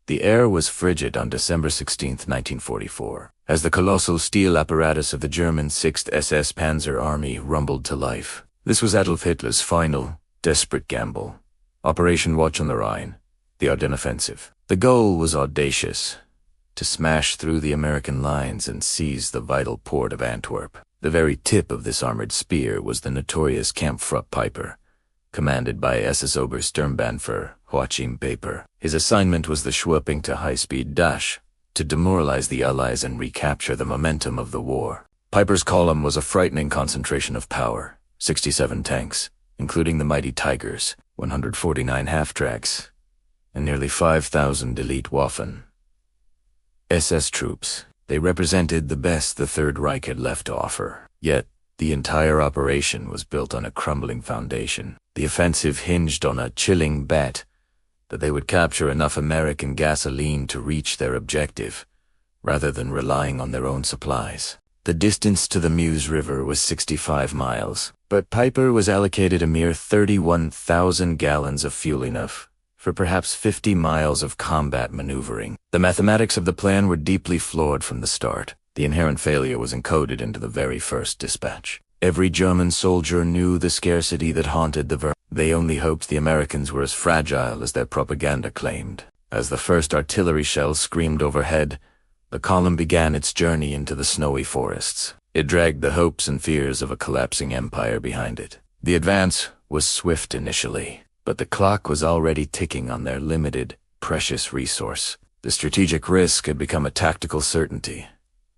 The air was frigid on December 16, 1944, as the colossal steel apparatus of the German 6th SS Panzer Army rumbled to life. This was Adolf Hitler's final, desperate gamble. Operation Watch on the Rhine, the Ardennes offensive. The goal was audacious: to smash through the American lines and seize the vital port of Antwerp. The very tip of this armored spear was the notorious Kampfgruppe Peiper, commanded by SS Obersturmbannführer Joachim Peiper. His assignment was the Schwerpunkt high-speed dash, to demoralize the Allies and recapture the momentum of the war. Peiper's column was a frightening concentration of power: 67 tanks, including the mighty Tigers, 149 half-tracks, and nearly 5,000 elite Waffen. SS troops. They represented the best the Third Reich had left to offer. Yet, the entire operation was built on a crumbling foundation. The offensive hinged on a chilling bet that they would capture enough American gasoline to reach their objective, rather than relying on their own supplies. The distance to the Meuse River was 65 miles, but Peiper was allocated a mere 31,000 gallons of fuel, enough for perhaps 50 miles of combat maneuvering. The mathematics of the plan were deeply flawed from the start. The inherent failure was encoded into the very first dispatch. Every German soldier knew the scarcity that haunted the Ver. They only hoped the Americans were as fragile as their propaganda claimed. As the first artillery shells screamed overhead, the column began its journey into the snowy forests. It dragged the hopes and fears of a collapsing empire behind it. The advance was swift initially, but the clock was already ticking on their limited, precious resource. The strategic risk had become a tactical certainty,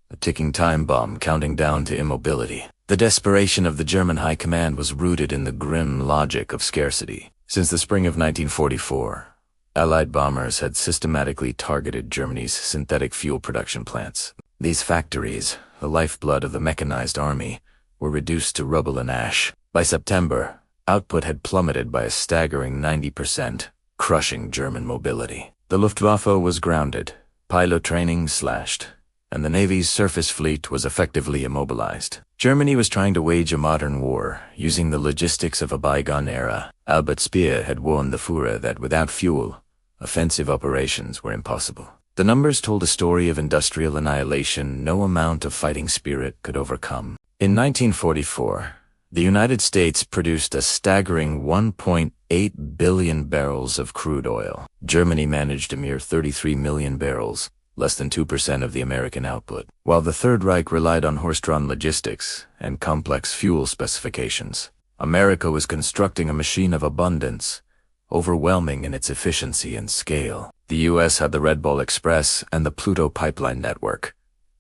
a ticking time bomb counting down to immobility. The desperation of the German high command was rooted in the grim logic of scarcity. Since the spring of 1944, Allied bombers had systematically targeted Germany's synthetic fuel production plants. These factories, the lifeblood of the mechanized army, were reduced to rubble and ash. By September, output had plummeted by a staggering 90%, crushing German mobility. The Luftwaffe was grounded, pilot training slashed, and the Navy's surface fleet was effectively immobilized. Germany was trying to wage a modern war, using the logistics of a bygone era. Albert Speer had warned the Führer that without fuel, offensive operations were impossible. The numbers told a story of industrial annihilation no amount of fighting spirit could overcome. In 1944, the United States produced a staggering 1.8 billion barrels of crude oil. Germany managed a mere 33 million barrels, less than 2% of the American output. While the Third Reich relied on horse-drawn logistics and complex fuel specifications, America was constructing a machine of abundance, overwhelming in its efficiency and scale. The U.S. had the Red Bull Express and the Pluto pipeline network,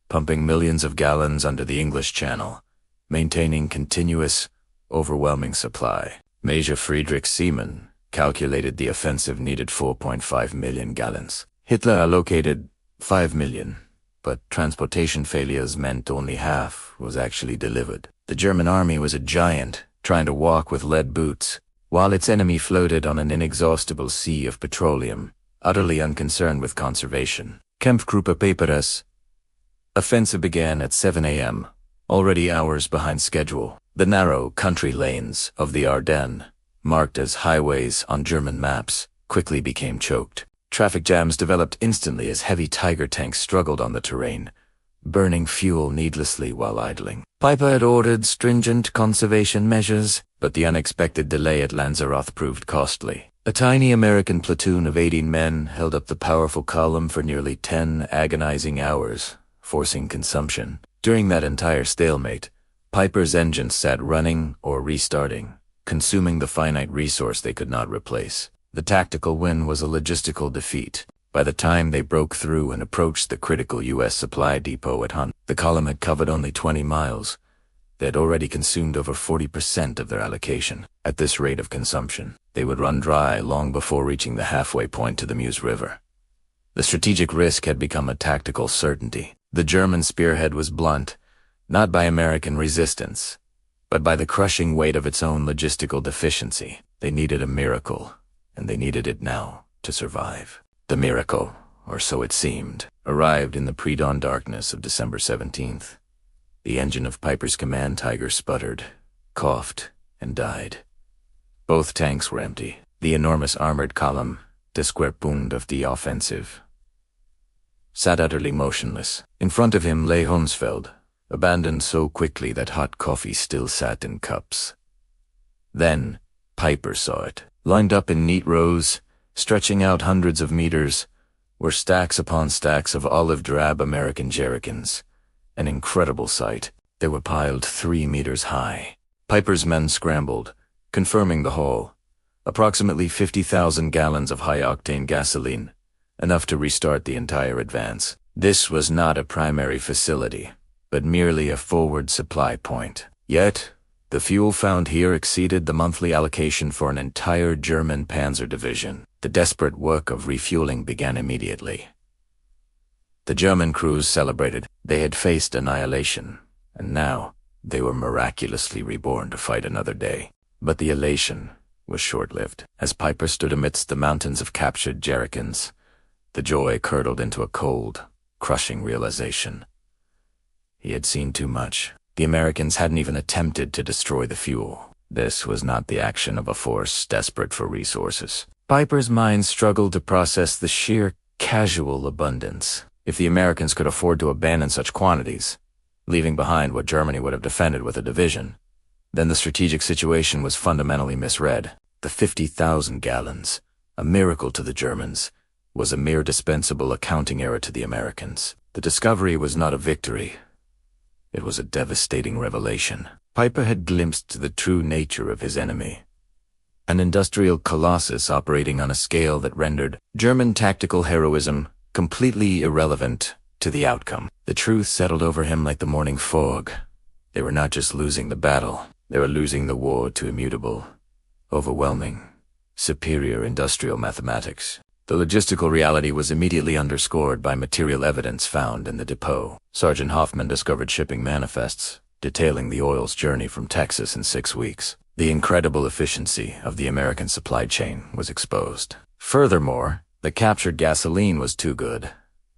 pumping millions of gallons under the English Channel, maintaining continuous, overwhelming supply. Major Friedrich Seemann calculated the offensive needed 4.5 million gallons. Hitler allocated 5 million, but transportation failures meant only half was actually delivered. The German army was a giant, trying to walk with lead boots, while its enemy floated on an inexhaustible sea of petroleum, utterly unconcerned with conservation. Kampfgruppe Peiper's offensive began at 7 a.m., already hours behind schedule. The narrow country lanes of the Ardennes, marked as highways on German maps, quickly became choked. Traffic jams developed instantly as heavy Tiger tanks struggled on the terrain, burning fuel needlessly while idling. Peiper had ordered stringent conservation measures, but the unexpected delay at Lanzarote proved costly. A tiny American platoon of 18 men held up the powerful column for nearly 10 agonizing hours, forcing consumption. During that entire stalemate, Peiper's engines sat running or restarting, consuming the finite resource they could not replace. The tactical win was a logistical defeat. By the time they broke through and approached the critical U.S. supply depot at Hansfeld, the column had covered only 20 miles. They had already consumed over 40% of their allocation. At this rate of consumption, they would run dry long before reaching the halfway point to the Meuse River. The strategic risk had become a tactical certainty. The German spearhead was blunt, not by American resistance, but by the crushing weight of its own logistical deficiency. They needed a miracle, and they needed it now to survive. The miracle, or so it seemed, arrived in the pre-dawn darkness of December 17th. The engine of Peiper's command Tiger sputtered, coughed, and died. Both tanks were empty. The enormous armored column, the Schwerpunkt of the offensive, sat utterly motionless. In front of him lay Hansfeld, abandoned so quickly that hot coffee still sat in cups. Then Peiper saw it. Lined up in neat rows, stretching out hundreds of meters, were stacks upon stacks of olive-drab American jerrycans. An incredible sight. They were piled 3 meters high. Peiper's men scrambled, confirming the haul. Approximately 50,000 gallons of high-octane gasoline, enough to restart the entire advance. This was not a primary facility, but merely a forward supply point. Yet, the fuel found here exceeded the monthly allocation for an entire German panzer division. The desperate work of refueling began immediately. The German crews celebrated. They had faced annihilation, and now they were miraculously reborn to fight another day. But the elation was short-lived. As Peiper stood amidst the mountains of captured jerrycans, the joy curdled into a cold, crushing realization. He had seen too much. The Americans hadn't even attempted to destroy the fuel. This was not the action of a force desperate for resources. Peiper's mind struggled to process the sheer casual abundance. If the Americans could afford to abandon such quantities, leaving behind what Germany would have defended with a division, then the strategic situation was fundamentally misread. The 50,000 gallons, a miracle to the Germans, was a mere dispensable accounting error to the Americans. The discovery was not a victory. It was a devastating revelation. Peiper had glimpsed the true nature of his enemy. An industrial colossus operating on a scale that rendered German tactical heroism completely irrelevant to the outcome. The truth settled over him like the morning fog. They were not just losing the battle, they were losing the war to immutable, overwhelming, superior industrial mathematics. The logistical reality was immediately underscored by material evidence found in the depot. Sergeant Hoffman discovered shipping manifests detailing the oil's journey from Texas in 6 weeks. The incredible efficiency of the American supply chain was exposed. Furthermore, the captured gasoline was too good,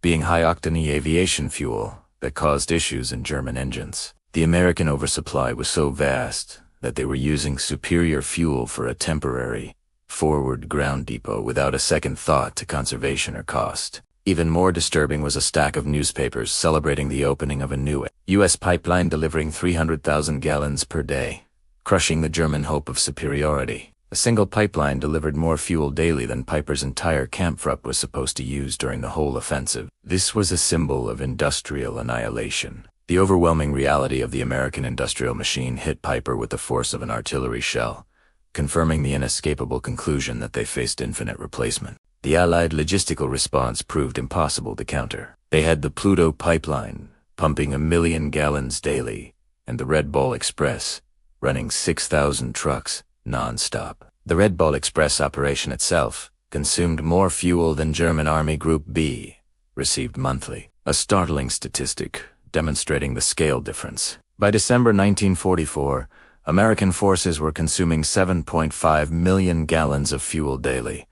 being high-octane aviation fuel that caused issues in German engines. The American oversupply was so vast that they were using superior fuel for a temporary, forward ground depot without a second thought to conservation or cost. Even more disturbing was a stack of newspapers celebrating the opening of a new U.S. pipeline delivering 300,000 gallons per day, crushing the German hope of superiority. A single pipeline delivered more fuel daily than Peiper's entire Kampfgruppe was supposed to use during the whole offensive. This was a symbol of industrial annihilation. The overwhelming reality of the American industrial machine hit Peiper with the force of an artillery shell, confirming the inescapable conclusion that they faced infinite replacement. The Allied logistical response proved impossible to counter. They had the Pluto pipeline, pumping 1 million gallons daily, and the Red Ball Express, running 6,000 trucks non-stop. The Red Ball Express operation itself consumed more fuel than German Army Group B received monthly, a startling statistic demonstrating the scale difference. By December 1944, American forces were consuming 7.5 million gallons of fuel daily,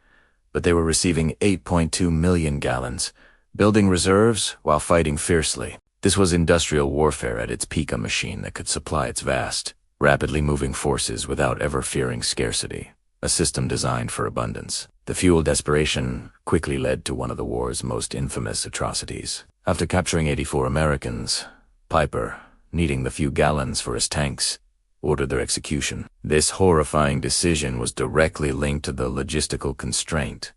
but they were receiving 8.2 million gallons, building reserves while fighting fiercely. This was industrial warfare at its peak, a machine that could supply its vast, rapidly moving forces without ever fearing scarcity, a system designed for abundance. The fuel desperation quickly led to one of the war's most infamous atrocities. After capturing 84 Americans, Peiper, needing the few gallons for his tanks, ordered their execution. This horrifying decision was directly linked to the logistical constraint.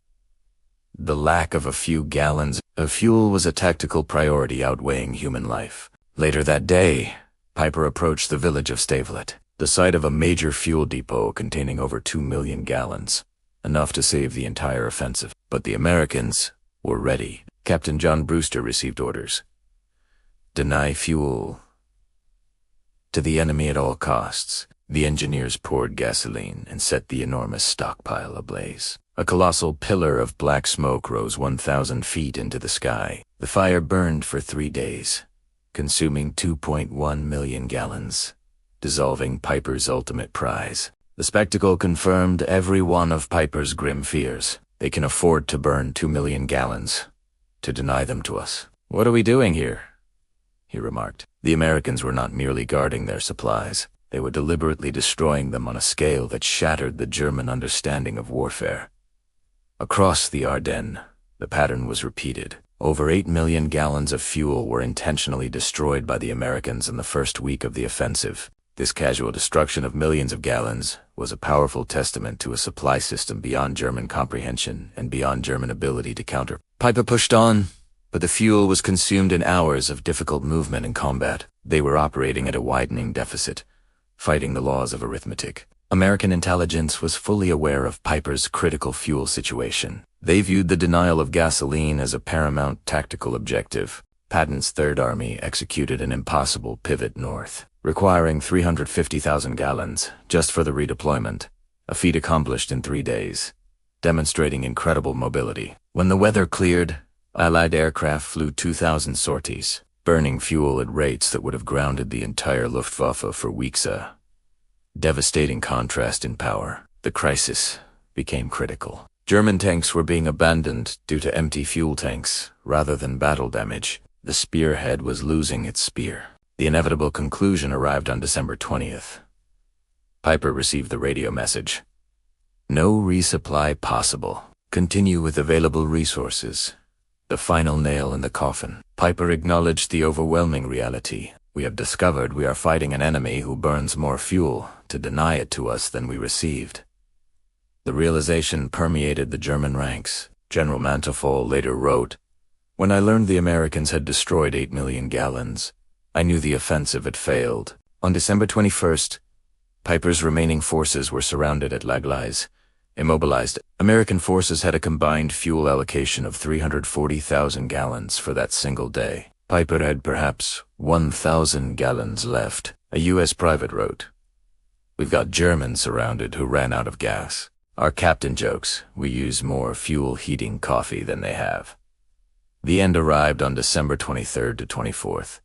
The lack of a few gallons of fuel was a tactical priority outweighing human life. Later that day, Peiper approached the village of Stavelot, the site of a major fuel depot containing over 2 million gallons, enough to save the entire offensive. But the Americans were ready. Captain John Brewster received orders. Deny fuel to the enemy at all costs. The engineers poured gasoline and set the enormous stockpile ablaze. A colossal pillar of black smoke rose 1,000 feet into the sky. The fire burned for 3 days, consuming 2.1 million gallons, dissolving Peiper's ultimate prize. The spectacle confirmed every one of Peiper's grim fears. They can afford to burn 2 million gallons, to deny them to us. "What are we doing here?" he remarked. The Americans were not merely guarding their supplies. They were deliberately destroying them on a scale that shattered the German understanding of warfare. Across the Ardennes, the pattern was repeated. Over 8 million gallons of fuel were intentionally destroyed by the Americans in the first week of the offensive. This casual destruction of millions of gallons was a powerful testament to a supply system beyond German comprehension and beyond German ability to counter. Peiper pushed on, but the fuel was consumed in hours of difficult movement and combat. They were operating at a widening deficit, fighting the laws of arithmetic. American intelligence was fully aware of Peiper's critical fuel situation. They viewed the denial of gasoline as a paramount tactical objective. Patton's Third Army executed an impossible pivot north, requiring 350,000 gallons just for the redeployment, a feat accomplished in 3 days, demonstrating incredible mobility. When the weather cleared, Allied aircraft flew 2,000 sorties, burning fuel at rates that would have grounded the entire Luftwaffe for weeks. A devastating contrast in power. The crisis became critical. German tanks were being abandoned due to empty fuel tanks rather than battle damage. The spearhead was losing its spear. The inevitable conclusion arrived on December 20th. Peiper received the radio message. No resupply possible. Continue with available resources. The final nail in the coffin. Peiper acknowledged the overwhelming reality. We have discovered we are fighting an enemy who burns more fuel to deny it to us than we received. The realization permeated the German ranks. General Manteuffel later wrote, "When I learned the Americans had destroyed 8 million gallons, I knew the offensive had failed." On December 21st, Peiper's remaining forces were surrounded at La Gleize, immobilized. American forces had a combined fuel allocation of 340,000 gallons for that single day. Peiper had perhaps 1,000 gallons left. A U.S. private wrote, "We've got Germans surrounded who ran out of gas. Our captain jokes, we use more fuel heating coffee than they have." The end arrived on December 23rd to 24th.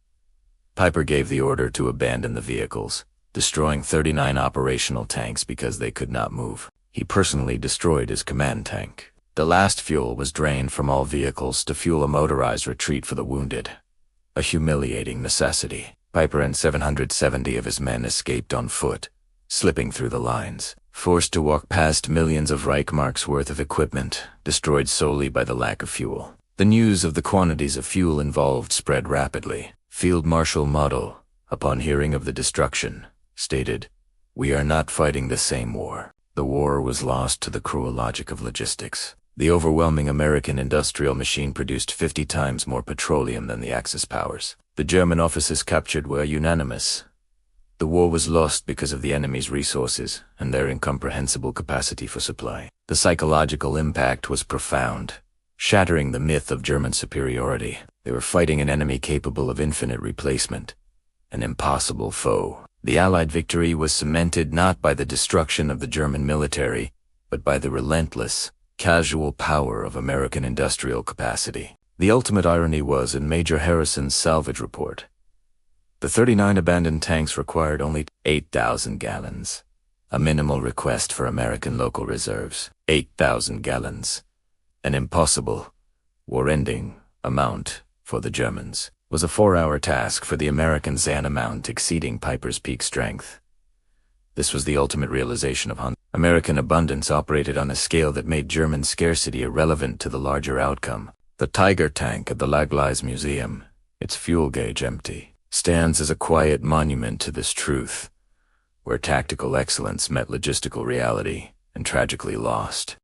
Peiper gave the order to abandon the vehicles, destroying 39 operational tanks because they could not move. He personally destroyed his command tank. The last fuel was drained from all vehicles to fuel a motorized retreat for the wounded. A humiliating necessity. Peiper and 770 of his men escaped on foot, slipping through the lines, forced to walk past millions of Reichmarks worth of equipment, destroyed solely by the lack of fuel. The news of the quantities of fuel involved spread rapidly. Field Marshal Model, upon hearing of the destruction, stated, "We are not fighting the same war." The war was lost to the cruel logic of logistics. The overwhelming American industrial machine produced 50 times more petroleum than the Axis powers. The German officers captured were unanimous. The war was lost because of the enemy's resources and their incomprehensible capacity for supply. The psychological impact was profound, shattering the myth of German superiority. They were fighting an enemy capable of infinite replacement, an impossible foe. The Allied victory was cemented not by the destruction of the German military, but by the relentless, casual power of American industrial capacity. The ultimate irony was in Major Harrison's salvage report. The 39 abandoned tanks required only 8,000 gallons, a minimal request for American local reserves. 8,000 gallons. An impossible, war-ending amount for the Germans. Was a 4-hour task for the Americans, an amount exceeding Peiper's peak strength. This was the ultimate realization of Hansfeld. American abundance operated on a scale that made German scarcity irrelevant to the larger outcome. The Tiger tank at the La Gleize Museum, its fuel gauge empty, stands as a quiet monument to this truth, where tactical excellence met logistical reality and tragically lost.